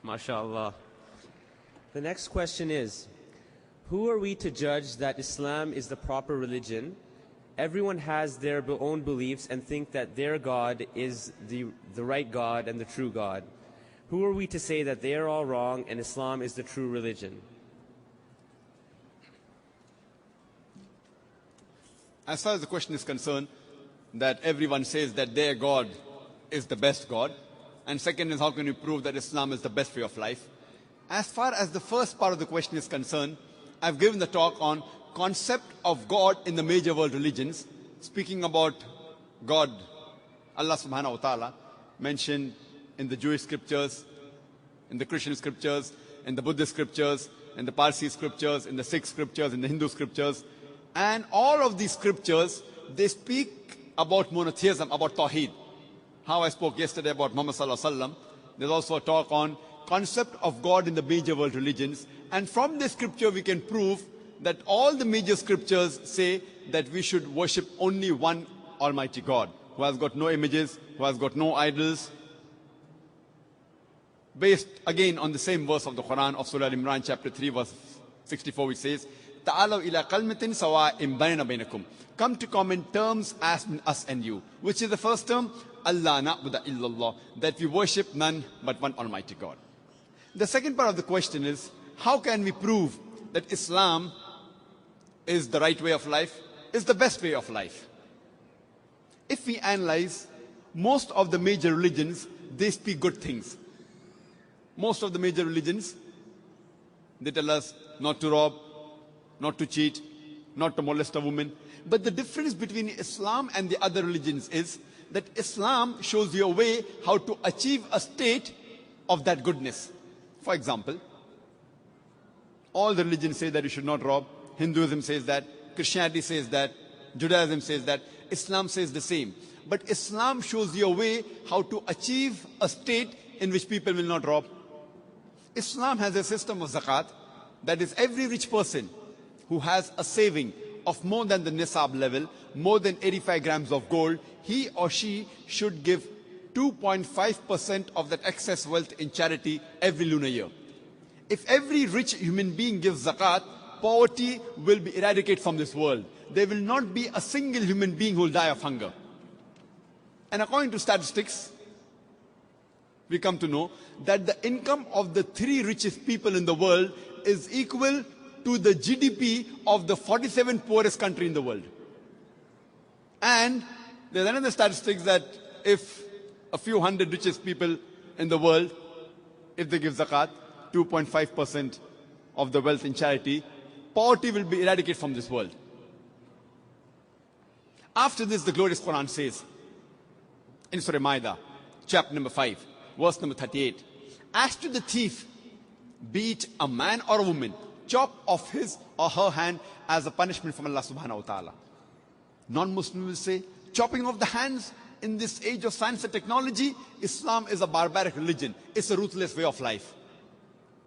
MashaAllah. The next question is, who are we to judge that Islam is the proper religion? Everyone has their own beliefs and think that their God is the right God and the true God. Who are we to say that they are all wrong and Islam is the true religion? As far as the question is concerned, that everyone says that their God is the best God. And second is, how can you prove that Islam is the best way of life? As far as the first part of the question is concerned, I've given the talk on concept of God in the major world religions, speaking about God, Allah subhanahu wa ta'ala, mentioned in the Jewish scriptures, in the Christian scriptures, in the Buddhist scriptures, in the Parsi scriptures, in the Sikh scriptures, in the Hindu scriptures. And all of these scriptures, they speak about monotheism, about Tawheed. How I spoke yesterday about Muhammad sallallahu alaihi wasallam. There's also a talk on concept of God in the major world religions. And from this scripture, we can prove that all the major scriptures say that we should worship only one Almighty God, who has got no images, who has got no idols. Based again on the same verse of the Quran of Surah Al-Imran chapter 3 verse 64, which says, "Ta'alaw ila kalmatin sawa'in bainana bainakum." Come to common terms as us and you. Which is the first term? Allah na'budu illallah, that we worship none but one Almighty God. The second part of the question is, how can we prove that Islam is the right way of life, is the best way of life? If we analyze, most of the major religions, they speak good things. Most of the major religions, they tell us not to rob, not to cheat, not to molest a woman. But the difference between Islam and the other religions is that Islam shows you a way how to achieve a state of that goodness. For example, all the religions say that you should not rob. Hinduism says that, Christianity says that, Judaism says that, Islam says the same. But Islam shows you a way how to achieve a state in which people will not rob. Islam has a system of zakat, that is every rich person who has a saving of more than the nisab level, more than 85 grams of gold, he or she should give 2.5% of that excess wealth in charity every lunar year. If every rich human being gives zakat, poverty will be eradicated from this world. There will not be a single human being who will die of hunger. And according to statistics, we come to know that the income of the 3 richest people in the world is equal to the GDP of the 47th poorest country in the world. And there's another statistics that if a few hundred richest people in the world, if they give zakat, 2.5% of the wealth in charity, poverty will be eradicated from this world. After this, the glorious Quran says, in Surah Ma'idah, chapter number 5, verse number 38, as to the thief, be it a man or a woman, chop off his or her hand as a punishment from Allah subhanahu wa ta'ala. Non-Muslims will say, chopping off the hands in this age of science and technology, Islam is a barbaric religion. It's a ruthless way of life.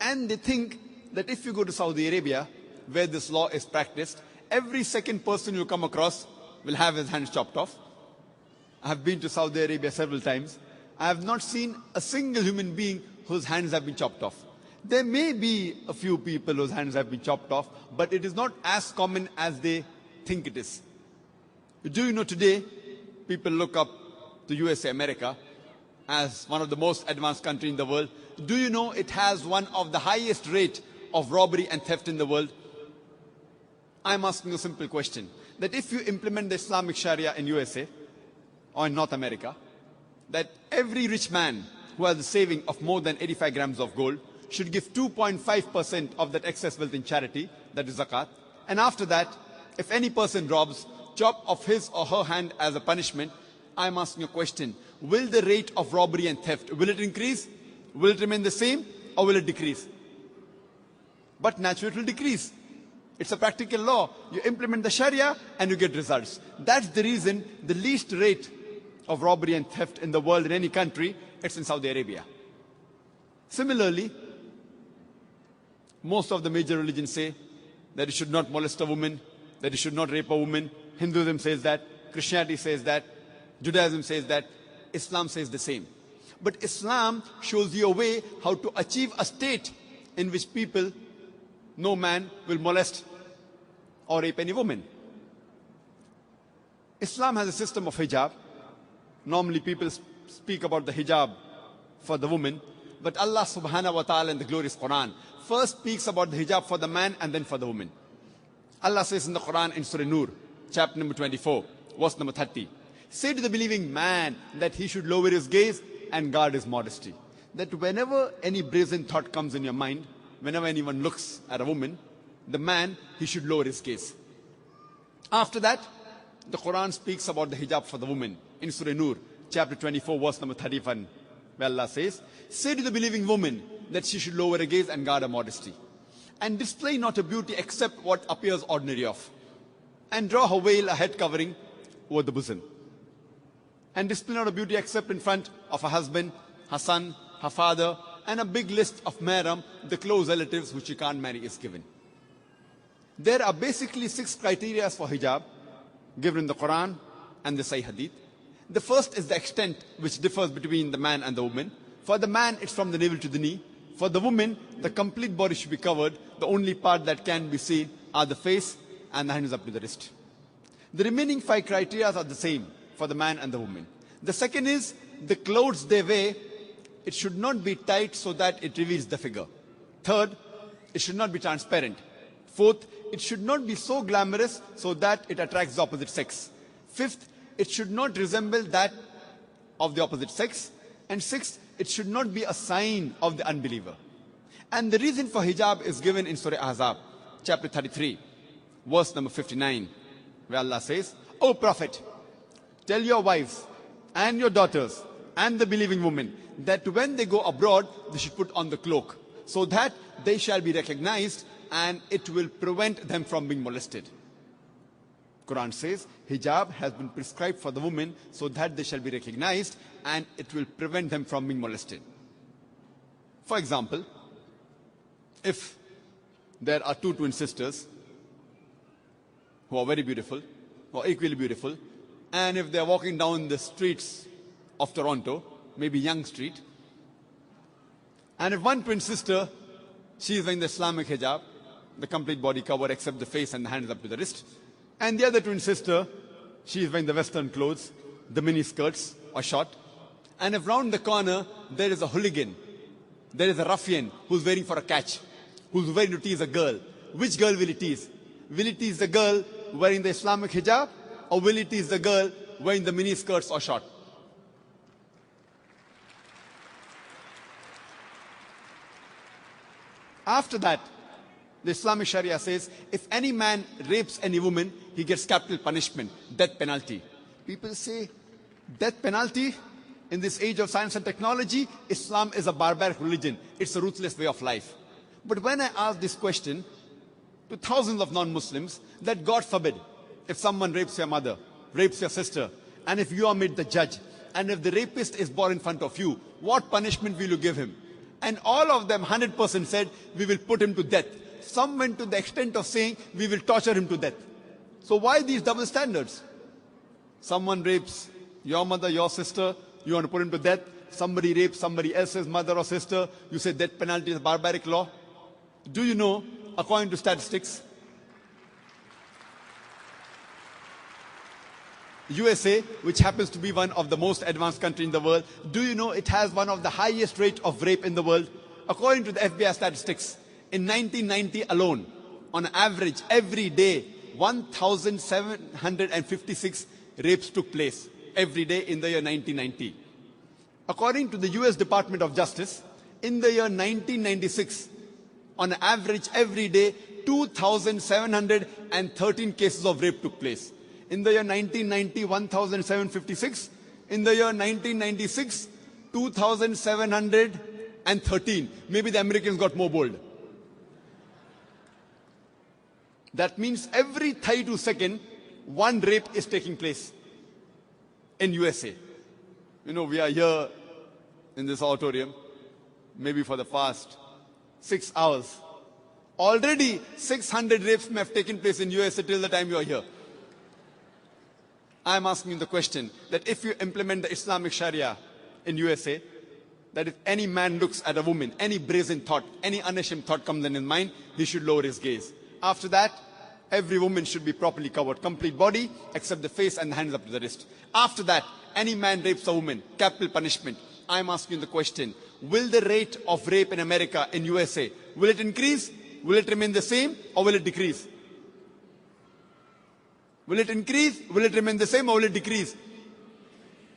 And they think that if you go to Saudi Arabia, where this law is practiced, every second person you come across will have his hands chopped off. I have been to Saudi Arabia several times. I have not seen a single human being whose hands have been chopped off. There may be a few people whose hands have been chopped off, but it is not as common as they think it is. Do you know today, people look up to USA, America, as one of the most advanced countries in the world. Do you know it has one of the highest rate of robbery and theft in the world? I'm asking a simple question, that if you implement the Islamic Sharia in USA or in North America, that every rich man who has a saving of more than 85 grams of gold should give 2.5% of that excess wealth in charity, that is zakat. And after that, if any person robs, chop off his or her hand as a punishment. I'm asking a question, will the rate of robbery and theft, will it increase? Will it remain the same or will it decrease? But naturally it will decrease. It's a practical law. You implement the Sharia and you get results. That's the reason the least rate of robbery and theft in the world in any country, it's in Saudi Arabia. Similarly, most of the major religions say that you should not molest a woman, that you should not rape a woman. Hinduism says that, Christianity says that, Judaism says that, Islam says the same. But Islam shows you a way how to achieve a state in which people, no man will molest or rape any woman. Islam has a system of hijab. Normally people speak about the hijab for the woman, but Allah subhanahu wa ta'ala in the glorious Quran first speaks about the hijab for the man and then for the woman. Allah says in the Quran in Surah Nur, chapter number 24, verse number 30, say to the believing man that he should lower his gaze and guard his modesty. That whenever any brazen thought comes in your mind, whenever anyone looks at a woman, the man, he should lower his gaze. After that, the Quran speaks about the hijab for the woman in Surah Nur, chapter 24, verse number 31, where Allah says, say to the believing woman that she should lower her gaze and guard her modesty, and display not her beauty except what appears ordinary of, and draw her veil, a head covering, over the bosom, and display not her beauty except in front of her husband, her son, her father, and a big list of mahram, the close relatives which she can't marry, is given. There are basically 6 criteria for hijab given in the Quran and the Sahih Hadith. The first is the extent which differs between the man and the woman. For the man, it's from the navel to the knee. For the woman, the complete body should be covered. The only part that can be seen are the face and the hands up to the wrist. The remaining 5 criteria are the same for the man and the woman. The second is the clothes they wear, it should not be tight so that it reveals the figure. Third, it should not be transparent. Fourth, it should not be so glamorous so that it attracts the opposite sex. Fifth, it should not resemble that of the opposite sex. And sixth, it should not be a sign of the unbeliever. And the reason for hijab is given in Surah Ahzab, chapter 33, verse number 59, where Allah says, O Prophet, tell your wives and your daughters and the believing women that when they go abroad, they should put on the cloak, so that they shall be recognized and it will prevent them from being molested. Quran says hijab has been prescribed for the women so that they shall be recognized and it will prevent them from being molested. For example, if there are 2 twin sisters who are very beautiful or equally beautiful, and if they are walking down the streets of Toronto, maybe Yonge Street, and if one twin sister, she is wearing the Islamic hijab, the complete body cover except the face and the hands up to the wrist, and the other twin sister, she is wearing the Western clothes, the mini skirts or short, and if round the corner there is a hooligan, there is a ruffian who's waiting for a catch, who's waiting to tease a girl, which girl will he tease? Will he tease the girl wearing the Islamic hijab, or will he tease the girl wearing the mini skirts or short? After that, the Islamic Sharia says, if any man rapes any woman, he gets capital punishment, death penalty. People say, death penalty? In this age of science and technology, Islam is a barbaric religion. It's a ruthless way of life. But when I ask this question to thousands of non-Muslims, that God forbid, if someone rapes your mother, rapes your sister, and if you are made the judge, and if the rapist is brought in front of you, what punishment will you give him? And all of them, 100% said, we will put him to death. Some went to the extent of saying, we will torture him to death. So why these double standards? Someone rapes your mother, your sister, you want to put him to death. Somebody rapes somebody else's mother or sister, you say death penalty is a barbaric law. Do you know, according to statistics, USA, which happens to be one of the most advanced countries in the world, do you know it has one of the highest rate of rape in the world? According to the FBI statistics, in 1990 alone, on average, every day, 1,756 rapes took place every day in the year 1990. According to the US Department of Justice, in the year 1996, on average, every day, 2,713 cases of rape took place. In the year 1990, 1,756. In the year 1996, 2,713. Maybe the Americans got more bold. That means every 32 seconds, one rape is taking place in USA. You know, we are here in this auditorium, maybe for the past 6 hours. Already 600 rapes may have taken place in USA till the time you are here. I am asking the question that if you implement the Islamic Sharia in USA, that if any man looks at a woman, any brazen thought, any unashamed thought comes in his mind, he should lower his gaze. After that, every woman should be properly covered, complete body, except the face and the hands up to the wrist. After that, any man rapes a woman, capital punishment. I'm asking the question, will the rate of rape in America, in USA, will it increase? Will it remain the same, or will it decrease? Will it increase? Will it remain the same, or will it decrease?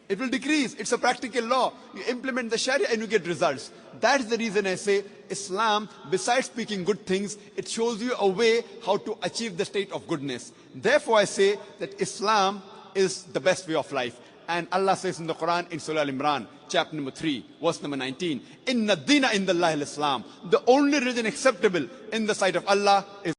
It will decrease. It's a practical law. You implement the Sharia and you get results. That is the reason I say Islam, besides speaking good things, it shows you a way how to achieve the state of goodness. Therefore I say that Islam is the best way of life. And Allah says in the Quran, in Surah Al-Imran, chapter number 3, verse number 19, Inna dina indallahi al-Islam. The only religion acceptable in the sight of Allah is